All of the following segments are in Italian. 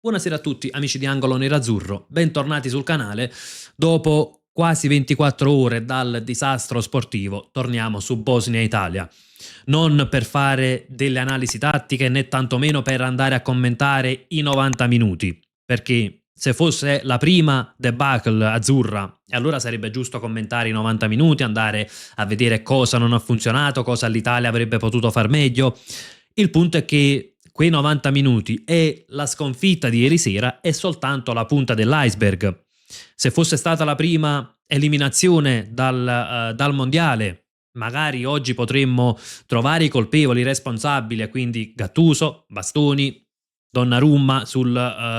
Buonasera a tutti amici di Angolo Nerazzurro, bentornati sul canale. Dopo quasi 24 ore dal disastro sportivo torniamo su Bosnia-Italia. Non per fare delle analisi tattiche né tantomeno per andare a commentare i 90 minuti, perché se fosse la prima debacle azzurra, allora sarebbe giusto commentare i 90 minuti, andare a vedere cosa non ha funzionato, cosa l'Italia avrebbe potuto far meglio. Il punto è che quei 90 minuti e la sconfitta di ieri sera è soltanto la punta dell'iceberg. Se fosse stata la prima eliminazione dal mondiale, magari oggi potremmo trovare i colpevoli, i responsabili, e quindi Gattuso, Bastoni, Donnarumma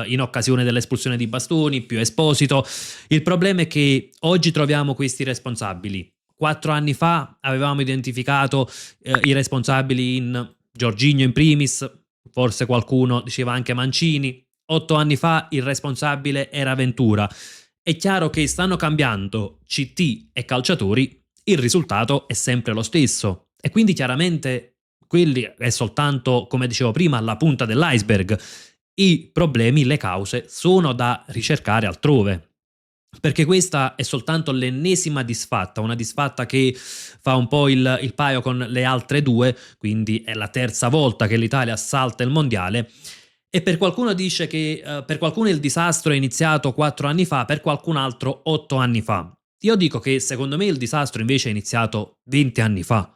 in occasione dell'espulsione di Bastoni, più Esposito. Il problema è che oggi troviamo questi responsabili. 4 anni fa avevamo identificato i responsabili in Jorginho in primis, forse qualcuno diceva anche Mancini. 8 anni fa il responsabile era Ventura. È chiaro che stanno cambiando CT e calciatori, il risultato è sempre lo stesso. E quindi chiaramente quelli è soltanto, come dicevo prima, la punta dell'iceberg. I problemi, le cause, sono da ricercare altrove. Perché questa è soltanto l'ennesima disfatta, una disfatta che fa un po' il paio con le altre due, quindi è la terza volta che l'Italia salta il mondiale. E per qualcuno dice che per qualcuno il disastro è iniziato 4 anni fa, per qualcun altro 8 anni fa. Io dico che secondo me il disastro invece è iniziato 20 anni fa,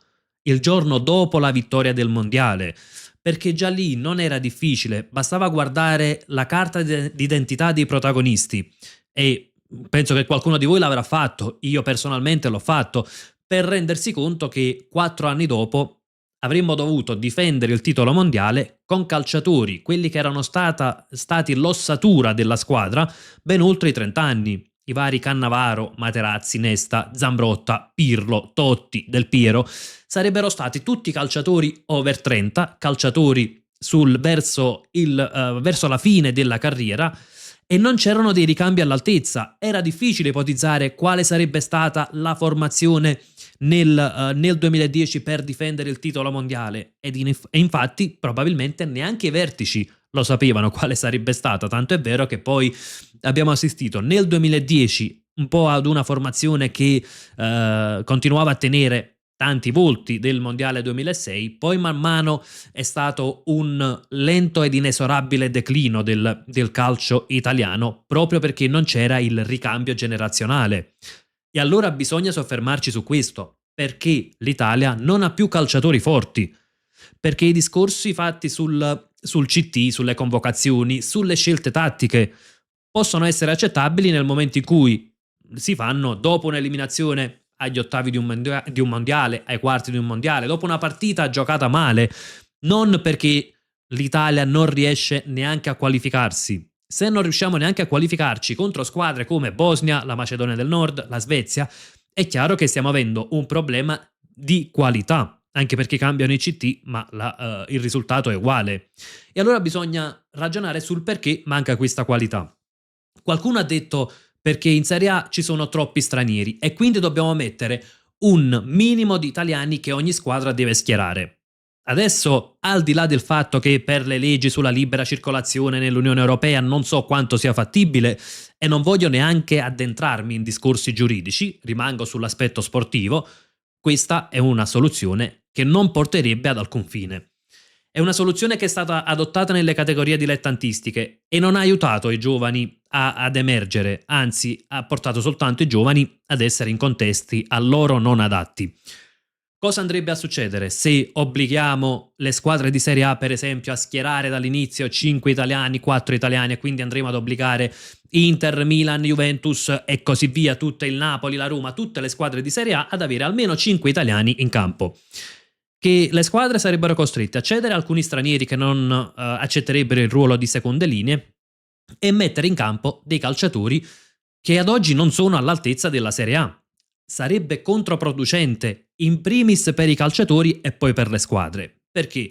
il giorno dopo la vittoria del mondiale, perché già lì non era difficile, bastava guardare la carta d'identità dei protagonisti e penso che qualcuno di voi l'avrà fatto, io personalmente l'ho fatto, per rendersi conto che 4 anni dopo avremmo dovuto difendere il titolo mondiale con calciatori, quelli che erano stati l'ossatura della squadra, ben oltre i 30 anni. I vari Cannavaro, Materazzi, Nesta, Zambrotta, Pirlo, Totti, Del Piero sarebbero stati tutti calciatori over 30, calciatori verso la fine della carriera, e non c'erano dei ricambi all'altezza. Era difficile ipotizzare quale sarebbe stata la formazione nel 2010 per difendere il titolo mondiale e infatti probabilmente neanche i vertici lo sapevano quale sarebbe stata, tanto è vero che poi abbiamo assistito nel 2010 un po' ad una formazione che continuava a tenere tanti volti del mondiale 2006, poi man mano è stato un lento ed inesorabile declino del calcio italiano, proprio perché non c'era il ricambio generazionale. E allora bisogna soffermarci su questo, perché l'Italia non ha più calciatori forti, perché i discorsi fatti sul CT, sulle convocazioni, sulle scelte tattiche possono essere accettabili nel momento in cui si fanno dopo un'eliminazione agli ottavi di un mondiale, ai quarti di un mondiale, dopo una partita giocata male, non perché l'Italia non riesce neanche a qualificarsi. Se non riusciamo neanche a qualificarci contro squadre come Bosnia, la Macedonia del Nord, la Svezia, è chiaro che stiamo avendo un problema di qualità, anche perché cambiano i CT, ma il risultato è uguale. E allora bisogna ragionare sul perché manca questa qualità. Qualcuno ha detto perché in Serie A ci sono troppi stranieri e quindi dobbiamo mettere un minimo di italiani che ogni squadra deve schierare. Adesso, al di là del fatto che per le leggi sulla libera circolazione nell'Unione Europea non so quanto sia fattibile e non voglio neanche addentrarmi in discorsi giuridici, rimango sull'aspetto sportivo, questa è una soluzione che non porterebbe ad alcun fine. È una soluzione che è stata adottata nelle categorie dilettantistiche e non ha aiutato i giovani ad emergere, anzi ha portato soltanto i giovani ad essere in contesti a loro non adatti. Cosa andrebbe a succedere se obblighiamo le squadre di Serie A, per esempio, a schierare dall'inizio 5 italiani, 4 italiani, e quindi andremo ad obbligare Inter, Milan, Juventus e così via, tutte il Napoli, la Roma, tutte le squadre di Serie A ad avere almeno 5 italiani in campo? Che le squadre sarebbero costrette a cedere alcuni stranieri che non accetterebbero il ruolo di seconde linee e mettere in campo dei calciatori che ad oggi non sono all'altezza della Serie A. Sarebbe controproducente, in primis per i calciatori e poi per le squadre. Perché?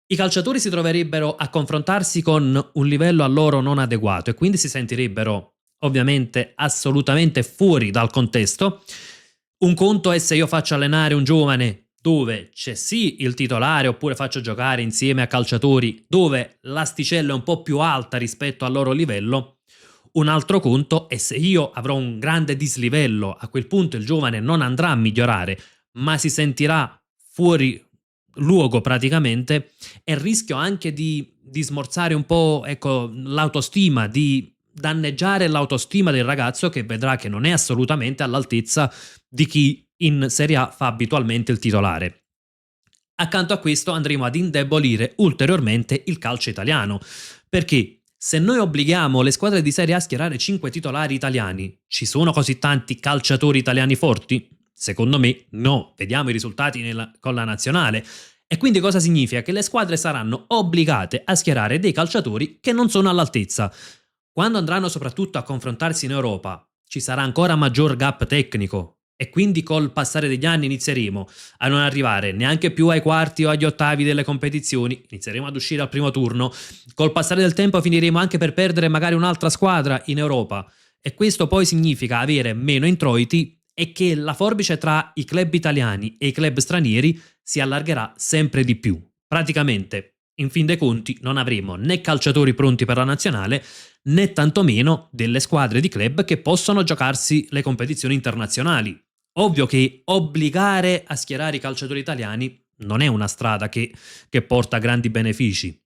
I calciatori si troverebbero a confrontarsi con un livello a loro non adeguato e quindi si sentirebbero ovviamente assolutamente fuori dal contesto. Un conto è se io faccio allenare un giovane dove c'è sì il titolare, oppure faccio giocare insieme a calciatori dove l'asticella è un po' più alta rispetto al loro livello. Un altro conto è se io avrò un grande dislivello, a quel punto il giovane non andrà a migliorare, ma si sentirà fuori luogo praticamente, e rischio anche di smorzare un po', ecco, l'autostima, di danneggiare l'autostima del ragazzo, che vedrà che non è assolutamente all'altezza di chi in Serie A fa abitualmente il titolare. Accanto a questo andremo ad indebolire ulteriormente il calcio italiano, perché se noi obblighiamo le squadre di Serie A a schierare 5 titolari italiani, ci sono così tanti calciatori italiani forti? Secondo me no, vediamo i risultati con la nazionale. E quindi cosa significa? Che le squadre saranno obbligate a schierare dei calciatori che non sono all'altezza. Quando andranno soprattutto a confrontarsi in Europa, ci sarà ancora maggior gap tecnico, e quindi col passare degli anni inizieremo a non arrivare neanche più ai quarti o agli ottavi delle competizioni, inizieremo ad uscire al primo turno, col passare del tempo finiremo anche per perdere magari un'altra squadra in Europa, e questo poi significa avere meno introiti e che la forbice tra i club italiani e i club stranieri si allargherà sempre di più. Praticamente, in fin dei conti, non avremo né calciatori pronti per la nazionale, né tantomeno delle squadre di club che possono giocarsi le competizioni internazionali. Ovvio che obbligare a schierare i calciatori italiani non è una strada che porta a grandi benefici.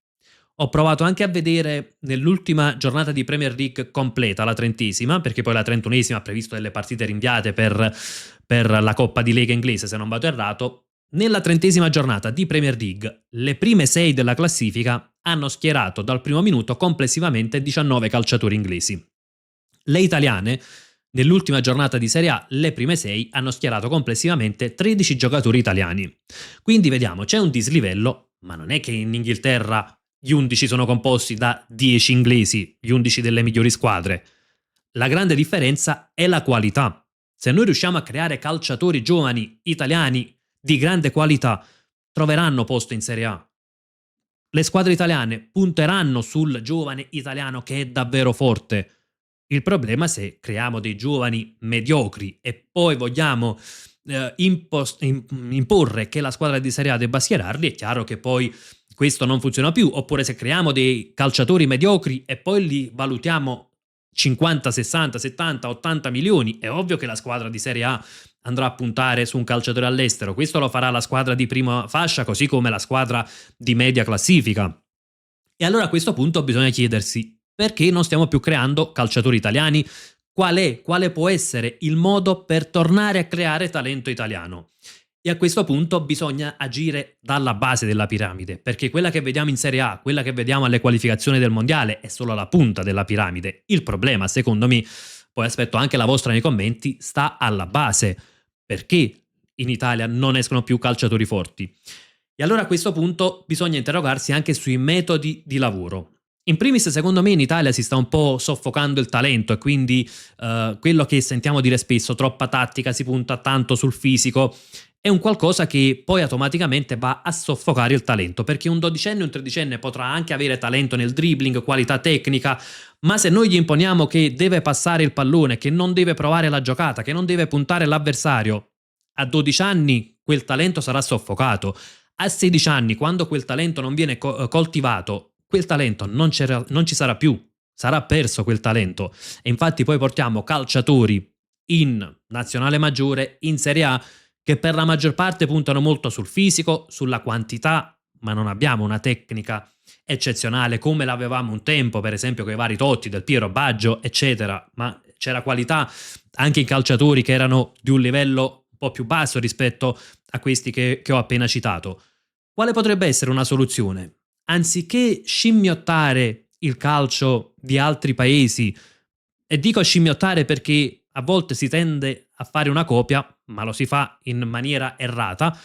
Ho provato anche a vedere nell'ultima giornata di Premier League completa, la 30ª, perché poi la 31ª ha previsto delle partite rinviate per la Coppa di Lega inglese, se non vado errato. Nella 30ª giornata di Premier League, le prime 6 della classifica hanno schierato dal primo minuto complessivamente 19 calciatori inglesi. Le italiane, nell'ultima giornata di Serie A, le prime 6 hanno schierato complessivamente 13 giocatori italiani. Quindi vediamo, c'è un dislivello, ma non è che in Inghilterra gli 11 sono composti da 10 inglesi, gli 11 delle migliori squadre. La grande differenza è la qualità. Se noi riusciamo a creare calciatori giovani italiani di grande qualità, troveranno posto in Serie A. Le squadre italiane punteranno sul giovane italiano che è davvero forte. Il problema è se creiamo dei giovani mediocri e poi vogliamo imporre che la squadra di Serie A debba schierarli, è chiaro che poi questo non funziona più. Oppure se creiamo dei calciatori mediocri e poi li valutiamo 50, 60, 70, 80 milioni, è ovvio che la squadra di Serie A andrà a puntare su un calciatore all'estero. Questo lo farà la squadra di prima fascia, così come la squadra di media classifica. E allora a questo punto bisogna chiedersi: perché non stiamo più creando calciatori italiani? Quale può essere il modo per tornare a creare talento italiano? E a questo punto bisogna agire dalla base della piramide, perché quella che vediamo in Serie A, quella che vediamo alle qualificazioni del mondiale, è solo la punta della piramide. Il problema, secondo me, poi aspetto anche la vostra nei commenti, sta alla base. Perché in Italia non escono più calciatori forti? E allora a questo punto bisogna interrogarsi anche sui metodi di lavoro. In primis, secondo me, in Italia si sta un po' soffocando il talento, e quindi quello che sentiamo dire spesso, troppa tattica, si punta tanto sul fisico, è un qualcosa che poi automaticamente va a soffocare il talento, perché un dodicenne o un tredicenne potrà anche avere talento nel dribbling, qualità tecnica, ma se noi gli imponiamo che deve passare il pallone, che non deve provare la giocata, che non deve puntare l'avversario, a 12 anni quel talento sarà soffocato. A 16 anni, quando quel talento non viene coltivato, quel talento non ci sarà più, sarà perso quel talento. E infatti poi portiamo calciatori in nazionale maggiore, in Serie A, che per la maggior parte puntano molto sul fisico, sulla quantità, ma non abbiamo una tecnica eccezionale come l'avevamo un tempo, per esempio con i vari Totti, Del Piero, Baggio, eccetera, ma c'era qualità anche in calciatori che erano di un livello un po' più basso rispetto a questi che ho appena citato. Quale potrebbe essere una soluzione? Anziché scimmiottare il calcio di altri paesi, e dico scimmiottare perché a volte si tende a fare una copia, ma lo si fa in maniera errata,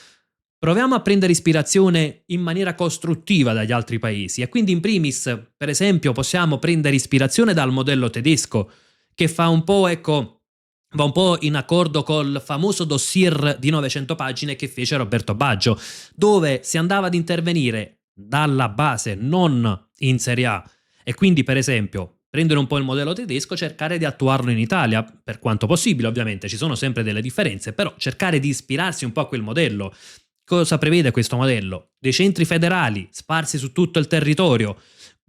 proviamo a prendere ispirazione in maniera costruttiva dagli altri paesi. E quindi in primis, per esempio, possiamo prendere ispirazione dal modello tedesco, che fa un po', ecco, va un po' in accordo col famoso dossier di 900 pagine che fece Roberto Baggio, dove si andava ad intervenire dalla base, non in Serie A. E quindi, per esempio, prendere un po' il modello tedesco, cercare di attuarlo in Italia, per quanto possibile. Ovviamente ci sono sempre delle differenze, però cercare di ispirarsi un po' a quel modello. Cosa prevede questo modello? Dei centri federali sparsi su tutto il territorio.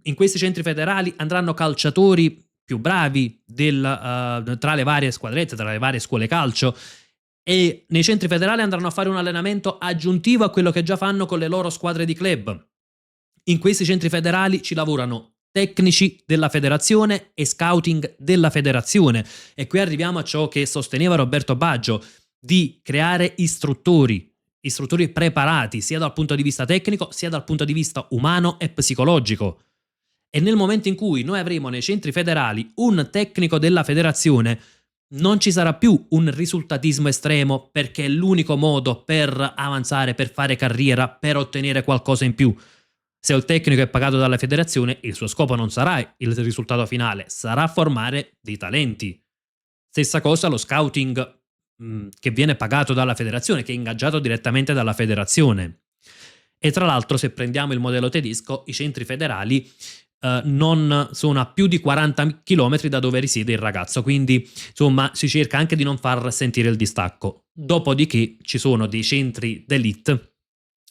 In questi centri federali andranno calciatori più bravi tra le varie squadrette, tra le varie scuole calcio, e nei centri federali andranno a fare un allenamento aggiuntivo a quello che già fanno con le loro squadre di club. In questi centri federali ci lavorano tecnici della federazione e scouting della federazione, e qui arriviamo a ciò che sosteneva Roberto Baggio, di creare istruttori preparati sia dal punto di vista tecnico sia dal punto di vista umano e psicologico. E nel momento in cui noi avremo nei centri federali un tecnico della federazione, non ci sarà più un risultatismo estremo, perché è l'unico modo per avanzare, per fare carriera, per ottenere qualcosa in più. Se il tecnico è pagato dalla federazione, il suo scopo non sarà il risultato finale, sarà formare dei talenti. Stessa cosa lo scouting che viene pagato dalla federazione, che è ingaggiato direttamente dalla federazione. E tra l'altro, se prendiamo il modello tedesco, i centri federali non sono a più di 40 km da dove risiede il ragazzo, quindi insomma si cerca anche di non far sentire il distacco. Dopodiché ci sono dei centri d'elite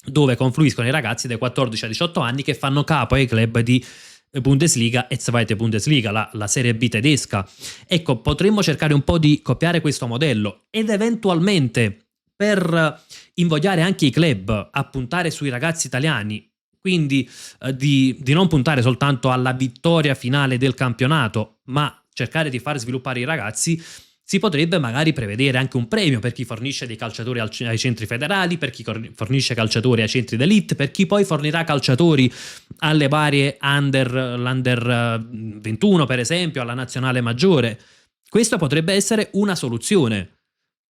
dove confluiscono i ragazzi dai 14 ai 18 anni che fanno capo ai club di Bundesliga e Zweite Bundesliga, la Serie B tedesca. Ecco, potremmo cercare un po' di copiare questo modello ed eventualmente, per invogliare anche i club a puntare sui ragazzi italiani, quindi di non puntare soltanto alla vittoria finale del campionato, ma cercare di far sviluppare i ragazzi, si potrebbe magari prevedere anche un premio per chi fornisce dei calciatori ai centri federali, per chi fornisce calciatori ai centri d'elite, per chi poi fornirà calciatori alle varie l'Under 21 per esempio, alla nazionale maggiore. Questa potrebbe essere una soluzione,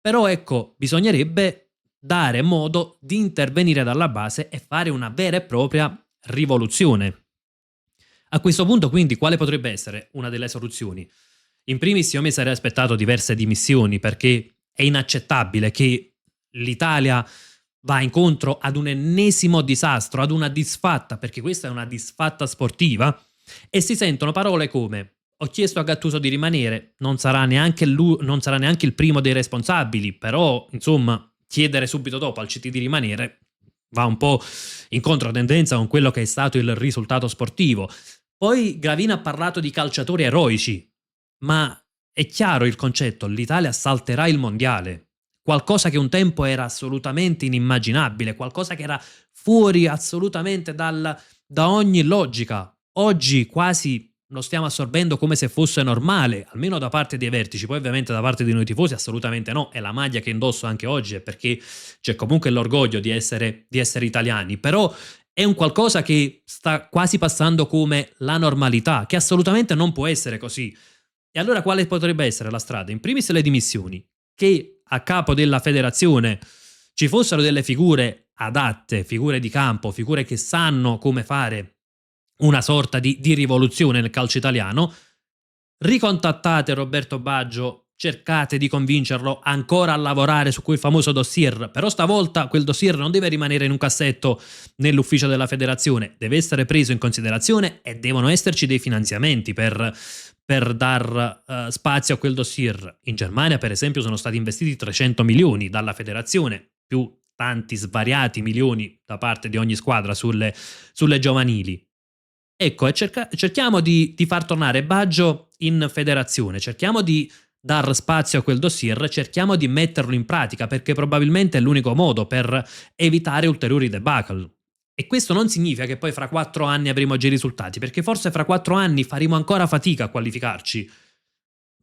però ecco, bisognerebbe dare modo di intervenire dalla base e fare una vera e propria rivoluzione. A questo punto, quindi, quale potrebbe essere una delle soluzioni? In primis io mi sarei aspettato diverse dimissioni, perché è inaccettabile che l'Italia va incontro ad un ennesimo disastro, ad una disfatta, perché questa è una disfatta sportiva, e si sentono parole come: ho chiesto a Gattuso di rimanere, non sarà neanche il primo dei responsabili, però insomma chiedere subito dopo al CT di rimanere va un po' in controtendenza con quello che è stato il risultato sportivo. Poi Gravina ha parlato di calciatori eroici, ma è chiaro il concetto: l'Italia salterà il mondiale, qualcosa che un tempo era assolutamente inimmaginabile, qualcosa che era fuori assolutamente da ogni logica. Oggi quasi lo stiamo assorbendo come se fosse normale, almeno da parte dei vertici. Poi ovviamente da parte di noi tifosi assolutamente no, è la maglia che indosso anche oggi, è perché c'è comunque l'orgoglio di essere italiani, però è un qualcosa che sta quasi passando come la normalità, che assolutamente non può essere così. E allora quale potrebbe essere la strada? In primis le dimissioni, che a capo della federazione ci fossero delle figure adatte, figure di campo, figure che sanno come fare una sorta di rivoluzione nel calcio italiano. Ricontattate Roberto Baggio, cercate di convincerlo ancora a lavorare su quel famoso dossier, però stavolta quel dossier non deve rimanere in un cassetto nell'ufficio della federazione, deve essere preso in considerazione e devono esserci dei finanziamenti per dar spazio a quel dossier. In Germania, per esempio, sono stati investiti 300 milioni dalla federazione, più tanti svariati milioni da parte di ogni squadra sulle giovanili. Ecco, e cerchiamo di far tornare Baggio in federazione, cerchiamo di dar spazio a quel dossier, cerchiamo di metterlo in pratica, perché probabilmente è l'unico modo per evitare ulteriori debacle. E questo non significa che poi fra 4 anni avremo già i risultati, perché forse fra 4 anni faremo ancora fatica a qualificarci,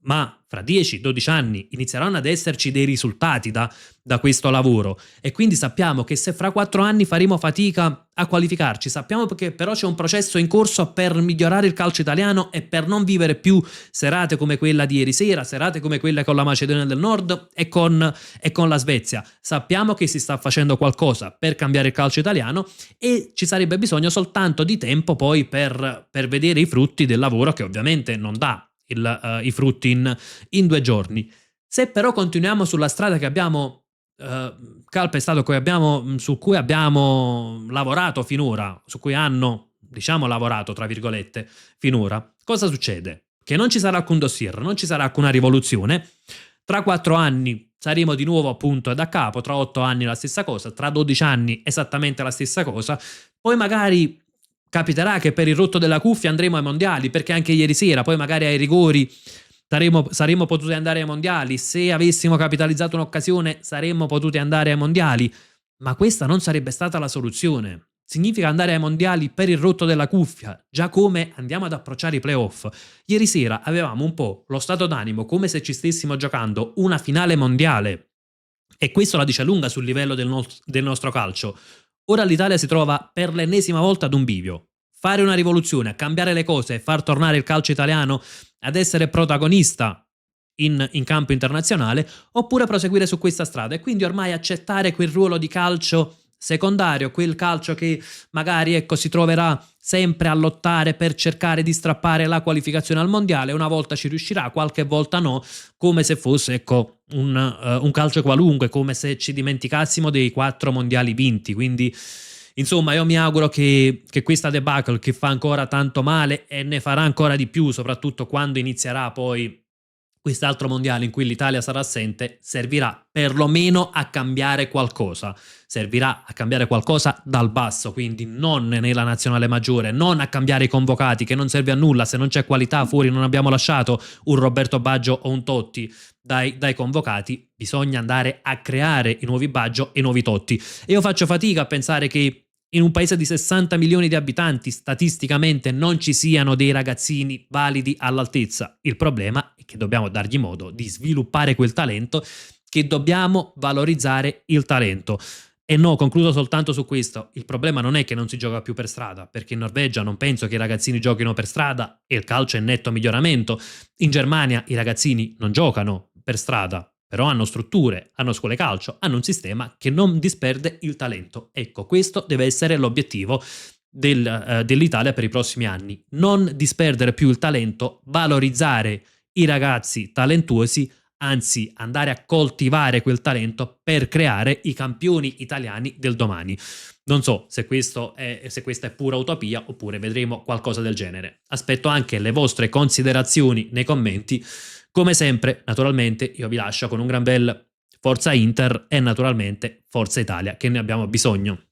ma fra 10-12 anni inizieranno ad esserci dei risultati da questo lavoro, e quindi sappiamo che se fra 4 anni faremo fatica a qualificarci, sappiamo che però c'è un processo in corso per migliorare il calcio italiano e per non vivere più serate come quella di ieri sera, serate come quelle con la Macedonia del Nord e con la Svezia. Sappiamo che si sta facendo qualcosa per cambiare il calcio italiano e ci sarebbe bisogno soltanto di tempo poi per vedere i frutti del lavoro, che ovviamente non dà i frutti in 2 giorni. Se però continuiamo sulla strada che abbiamo calpestato, su cui abbiamo lavorato finora, su cui hanno, diciamo, lavorato tra virgolette finora, cosa succede? Che non ci sarà alcun dossier, non ci sarà alcuna rivoluzione, Tra 4 anni saremo di nuovo appunto da capo, tra 8 anni la stessa cosa, tra 12 anni esattamente la stessa cosa, poi magari capiterà che per il rotto della cuffia andremo ai mondiali, perché anche ieri sera, poi magari ai rigori saremmo potuti andare ai mondiali, se avessimo capitalizzato un'occasione saremmo potuti andare ai mondiali, ma questa non sarebbe stata la soluzione. Significa andare ai mondiali per il rotto della cuffia, già come andiamo ad approcciare i playoff. Ieri sera avevamo un po' lo stato d'animo come se ci stessimo giocando una finale mondiale e questo la dice lunga sul livello del nostro calcio. Ora l'Italia si trova per l'ennesima volta ad un bivio. Fare una rivoluzione, cambiare le cose e far tornare il calcio italiano ad essere protagonista in campo internazionale, oppure proseguire su questa strada e quindi ormai accettare quel ruolo di calcio secondario, quel calcio che magari ecco, si troverà sempre a lottare per cercare di strappare la qualificazione al mondiale, una volta ci riuscirà, qualche volta no, come se fosse ecco, un calcio qualunque, come se ci dimenticassimo dei 4 mondiali vinti, quindi insomma io mi auguro che questa debacle che fa ancora tanto male e ne farà ancora di più, soprattutto quando inizierà poi quest'altro mondiale in cui l'Italia sarà assente, servirà perlomeno a cambiare qualcosa. Servirà a cambiare qualcosa dal basso, quindi non nella nazionale maggiore, non a cambiare i convocati, che non serve a nulla, se non c'è qualità fuori non abbiamo lasciato un Roberto Baggio o un Totti dai convocati, bisogna andare a creare i nuovi Baggio e i nuovi Totti. E io faccio fatica a pensare che in un paese di 60 milioni di abitanti statisticamente non ci siano dei ragazzini validi all'altezza. Il problema è che dobbiamo dargli modo di sviluppare quel talento, che dobbiamo valorizzare il talento. E no, concludo soltanto su questo. Il problema non è che non si gioca più per strada, perché in Norvegia non penso che i ragazzini giochino per strada e il calcio è in netto miglioramento. In Germania i ragazzini non giocano per strada, però hanno strutture, hanno scuole calcio, hanno un sistema che non disperde il talento. Ecco, questo deve essere l'obiettivo dell'Italia per i prossimi anni. Non disperdere più il talento, valorizzare i ragazzi talentuosi, anzi andare a coltivare quel talento per creare i campioni italiani del domani. Non so se questa è pura utopia oppure vedremo qualcosa del genere. Aspetto anche le vostre considerazioni nei commenti. Come sempre, naturalmente, io vi lascio con un gran bel Forza Inter e naturalmente Forza Italia, che ne abbiamo bisogno.